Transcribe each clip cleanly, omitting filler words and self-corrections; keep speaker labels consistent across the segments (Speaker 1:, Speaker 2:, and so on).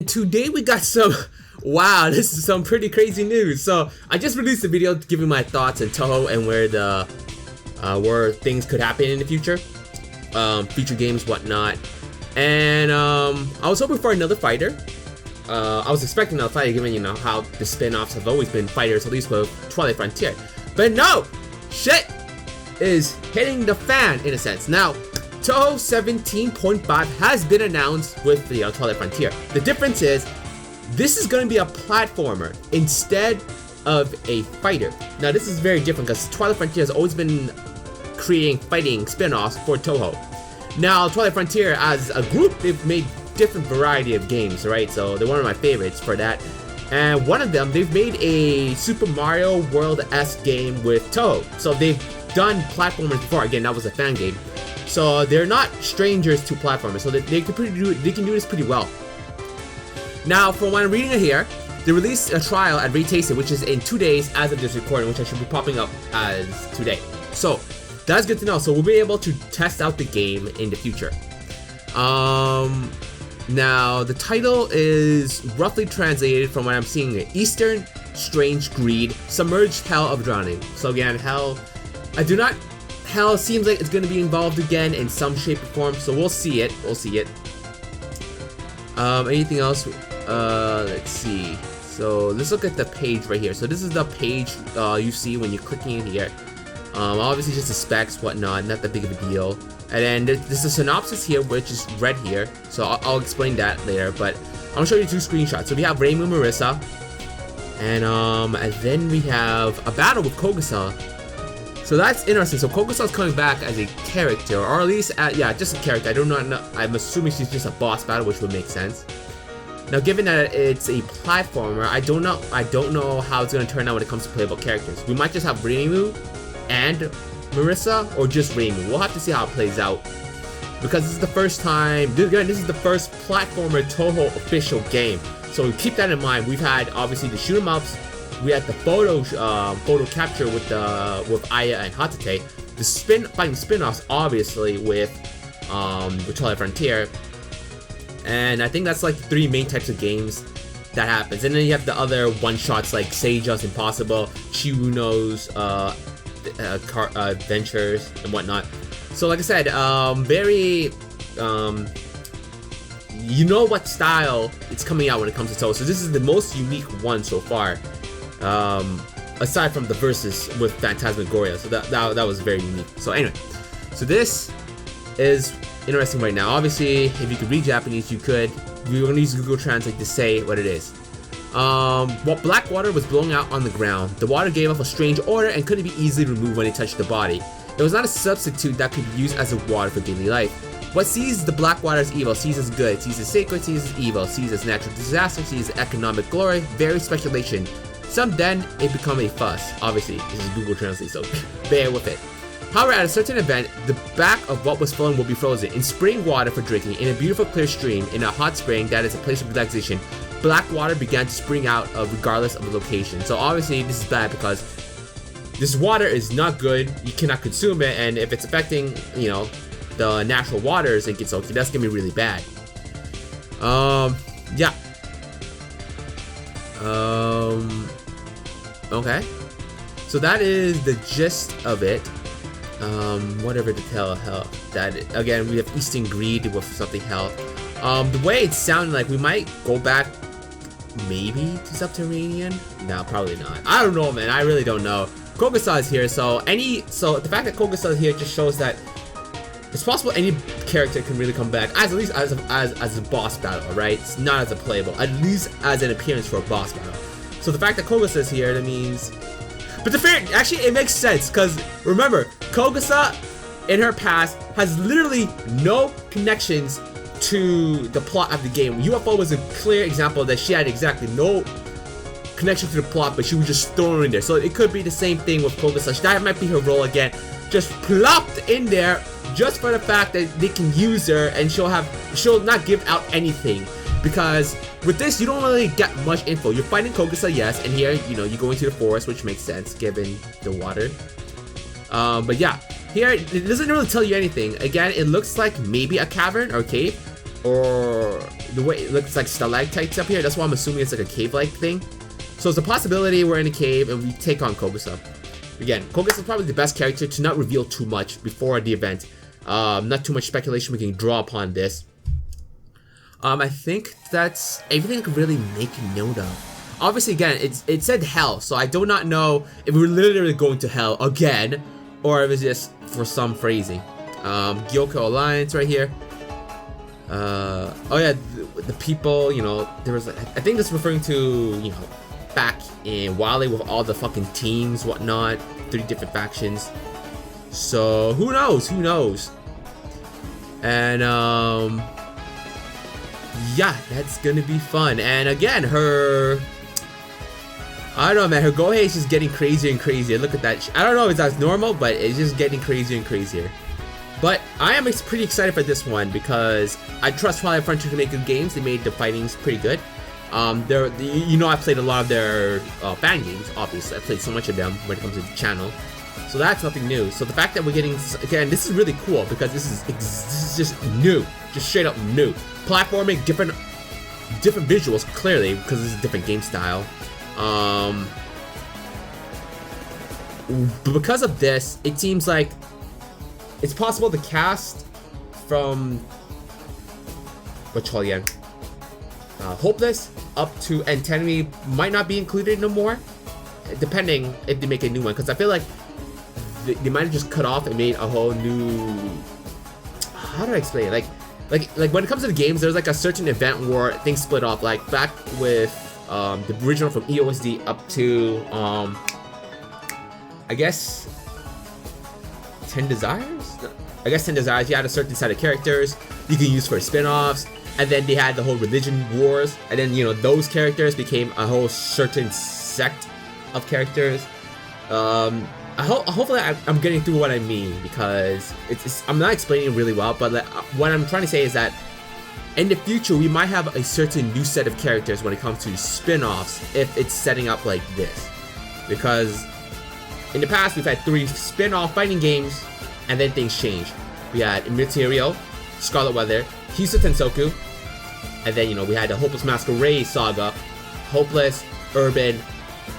Speaker 1: Today we got some, wow, this is some pretty crazy news. So I just released a video giving my thoughts on Touhou and where things could happen in the future, future games, whatnot. And I was hoping for another fighter. I was expecting another fighter, given how the spin-offs have always been fighters, at least with Twilight Frontier. But no, shit is hitting the fan in a sense. Now, Touhou 17.5 has been announced with the Twilight Frontier. The difference is, this is going to be a platformer instead of a fighter. Now this is very different because Twilight Frontier has always been creating fighting spin-offs for Touhou. Now Twilight Frontier as a group, they've made different variety of games, right? So they're one of my favorites for that. And one of them, they've made a Super Mario World-esque game with Touhou. So they've done platformers before. Again, that was a fan game. So they're not strangers to platformers, so they can do this pretty well. Now, from what I'm reading it here, they released a trial at Raytasted, which is in 2 days as of this recording, which I should be popping up as today. So that's good to know. So we'll be able to test out the game in the future. Now the title is roughly translated from what I'm seeing: Eastern Strange Greed, Submerged Hell of Drowning. So again, hell seems like it's going to be involved again in some shape or form, so we'll see it. Anything else? Let's see. So let's look at the page right here. So this is the page you see when you're clicking in here. Obviously just the specs, whatnot, not that big of a deal. And then there's a synopsis here, which is read here. So I'll explain that later, but I'll show you two screenshots. So we have Reimu Marissa, and then we have a battle with Kogusa. So that's interesting. So Kogusa's coming back as a character, or at least, just a character. I do not know. I'm assuming she's just a boss battle, which would make sense. Now, given that it's a platformer, I don't know how it's going to turn out when it comes to playable characters. We might just have Reimu and Marissa, or just Reimu. We'll have to see how it plays out, because this is the first time. Again, this is the first platformer Touhou official game. So keep that in mind. We've had obviously the shoot 'em ups. We had the photo capture with Aya and Hatate. The fighting spin-offs, obviously, with Twilight Frontier. And I think that's like the three main types of games that happens. And then you have the other one-shots like Seija's Impossible, Chiruno's Adventures, and whatnot. So like I said, very you know what style it's coming out when it comes to Touhou. So this is the most unique one so far. Aside from the versus with Phantasmagoria, so that was very unique. So anyway, so this is interesting right now. Obviously, if you could read Japanese, you could. We're gonna use Google Translate to say what it is. What black water was blowing out on the ground. The water gave off a strange odor and couldn't be easily removed when it touched the body. It was not a substitute that could be used as a water for daily life. What sees the black water as evil, sees as good, sees as sacred, sees as evil, sees as natural disaster, sees as economic glory, various speculation. Some then it become a fuss. Obviously, this is Google Translate, so bear with it. However, at a certain event, the back of what was flowing will be frozen in spring water for drinking, in a beautiful clear stream, in a hot spring that is a place of relaxation. Black water began to spring out regardless of the location. So obviously, this is bad because this water is not good. You cannot consume it, and if it's affecting, the natural waters and gets salty, that's gonna be really bad. Yeah. Okay, so that is the gist of it. Whatever the tell health that again we have Eastern Greed with something health. The way it sounded like we might go back maybe to Subterranean. No, probably not. I don't know, man. I really don't know. Kogusa is here, so the fact that Kogusa is here just shows that it's possible any character can really come back, at least as a boss battle, right? It's not as a playable, at least as an appearance for a boss battle. So the fact that Kogusa is here, that means... But the fair, actually, it makes sense, because remember, Kogusa, in her past, has literally no connections to the plot of the game. UFO was a clear example that she had exactly no connection to the plot, but she was just thrown in there. So it could be the same thing with Kogusa. That might be her role again, just plopped in there, just for the fact that they can use her, and she'll not give out anything. Because with this, you don't really get much info. You're fighting Kogusa, yes, and here, you go into the forest, which makes sense given the water. But yeah, here it doesn't really tell you anything. Again, it looks like maybe a cavern or cave. or the way it looks like stalactites up here. That's why I'm assuming it's like a cave-like thing. So it's a possibility we're in a cave and we take on Kogusa. Again, Kogusa is probably the best character to not reveal too much before the event. Not too much speculation we can draw upon this. I think that's everything I could really make note of. Obviously, again, it said hell, so I do not know if we're literally going to hell again, or if it's just for some phrasing. Gouyoku Alliance right here. Oh yeah, the people, you know, there was, I think this is referring to, you know, back in Wally with all the fucking teams, whatnot, 3 different factions. So who knows? Who knows? And yeah, that's gonna be fun. And again, her, I don't know, man, her Gohei is just getting crazier and crazier. Look at that. I don't know if that's normal, but it's just getting crazier and crazier. But I am pretty excited for this one because I trust Twilight Frontier to make good games. They made the fightings pretty good. You know, I played a lot of their fan games, obviously. I played so much of them when it comes to the channel. So that's nothing new. So the fact that we're getting, again, this is really cool because this is just new. Just straight up new. Platforming, different visuals, clearly, because this is a different game style. But because of this, it seems like it's possible the cast from Hopeless up to Enemy might not be included no more, depending if they make a new one. Because I feel like they might have just cut off and made a whole new. How do I explain it? Like when it comes to the games, there's like a certain event where things split off. Like back with the original from EOSD up to I guess 10 Desires? I guess 10 Desires, you had a certain set of characters you can use for spin-offs, and then they had the whole religion wars, and then, you know, those characters became a whole certain sect of characters. Hopefully I'm getting through what I mean, because I'm not explaining it really well, but what I'm trying to say is that in the future we might have a certain new set of characters when it comes to spin-offs if it's setting up like this. Because in the past we've had 3 spin-off fighting games and then things changed. We had Immaterial, Scarlet Weather, Hisu Tensoku, and then, you know, we had the Hopeless Masquerade saga, Hopeless, Urban,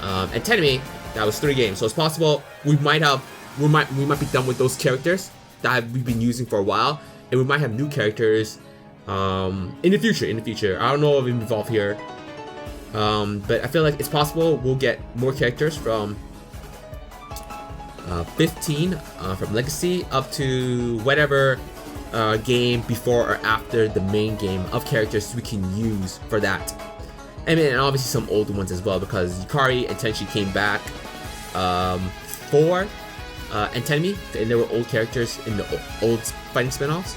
Speaker 1: and Tenemy. That was 3 games. So it's possible we might be done with those characters that we've been using for a while, and we might have new characters in the future. I don't know if we involve here, but I feel like it's possible we'll get more characters from 15 from Legacy up to whatever game before or after the main game of characters we can use for that. And then obviously some older ones as well, because Yukari and Tenchi came back for Enemy, and there were old characters in the old fighting spin-offs.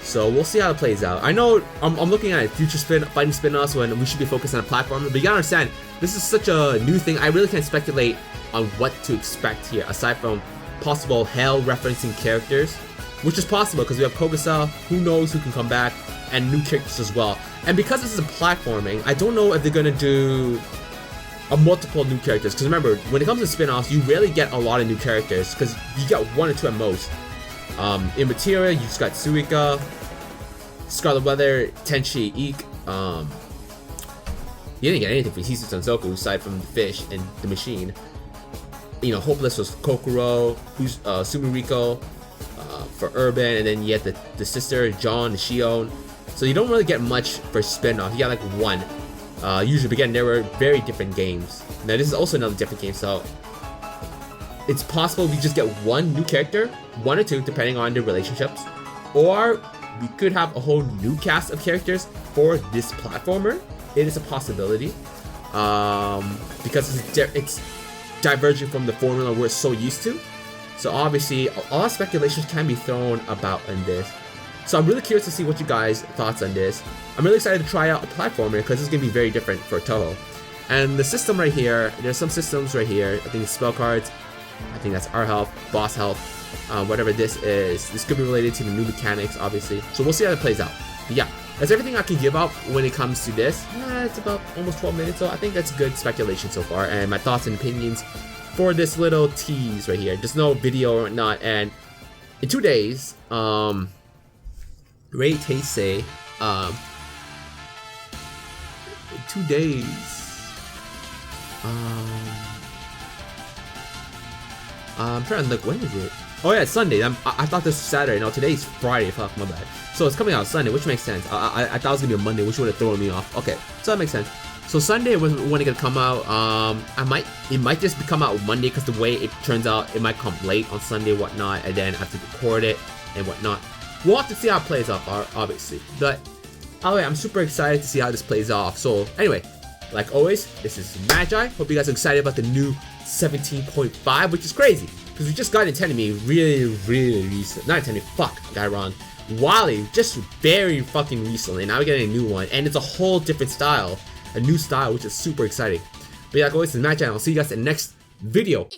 Speaker 1: So we'll see how it plays out. I know I'm looking at future fighting spin-offs when we should be focused on a platform, but you gotta understand, this is such a new thing. I really can't speculate on what to expect here, aside from possible hell referencing characters, which is possible because we have Kogusa, who knows who can come back, and new characters as well. And because this is a platforming, I don't know if they're gonna do a multiple new characters, because remember, when it comes to spin-offs, you rarely get a lot of new characters, because you get 1 or 2 at most. In Materia, you just got Suika, Scarlet Weather, Tenchi, Eek. You didn't get anything for Hisu Tensoku aside from the fish and the machine. You know, Hopeless was Kokoro, who's Sumiriko for Urban, and then you had the sister, John, the Shion. So you don't really get much for spin-off. You got like 1. Usually, again, there were very different games. Now this is also another different game, so it's possible we just get 1 new character, 1 or 2, depending on the relationships, or we could have a whole new cast of characters for this platformer. It is a possibility, because it's diverging from the formula we're so used to. So obviously, a lot of speculations can be thrown about in this. So I'm really curious to see what you guys' thoughts on this. I'm really excited to try out a platformer because it's going to be very different for Touhou. And the system right here, there's some systems right here. I think it's spell cards. I think that's our health, boss health, whatever this is. This could be related to the new mechanics, obviously. So we'll see how it plays out. But yeah, that's everything I can give out when it comes to this. It's about almost 12 minutes, so I think that's good speculation so far. And my thoughts and opinions for this little tease right here. There's no video or not. And in 2 days, Ray Taisei 2 days. I'm trying to look. When is it? Oh yeah, it's Sunday. I thought this was Saturday. No, today's Friday. Fuck, my bad. So it's coming out Sunday, which makes sense. I thought it was gonna be a Monday, which would have thrown me off. Okay, so that makes sense. So Sunday was when it gonna come out. It might just come out Monday because the way it turns out, it might come late on Sunday, whatnot, and then I have to record it and whatnot. We'll have to see how it plays off, obviously. But anyway, I'm super excited to see how this plays off. So anyway, like always, this is Magi. Hope you guys are excited about the new 17.5, which is crazy because we just got Nintendo really recent. Not Nintendo, fuck, got it wrong. Wally, just very fucking recently. Now we're getting a new one, and it's a whole different style, a new style, which is super exciting. But yeah, like always, this is Magi, and I'll see you guys in the next video.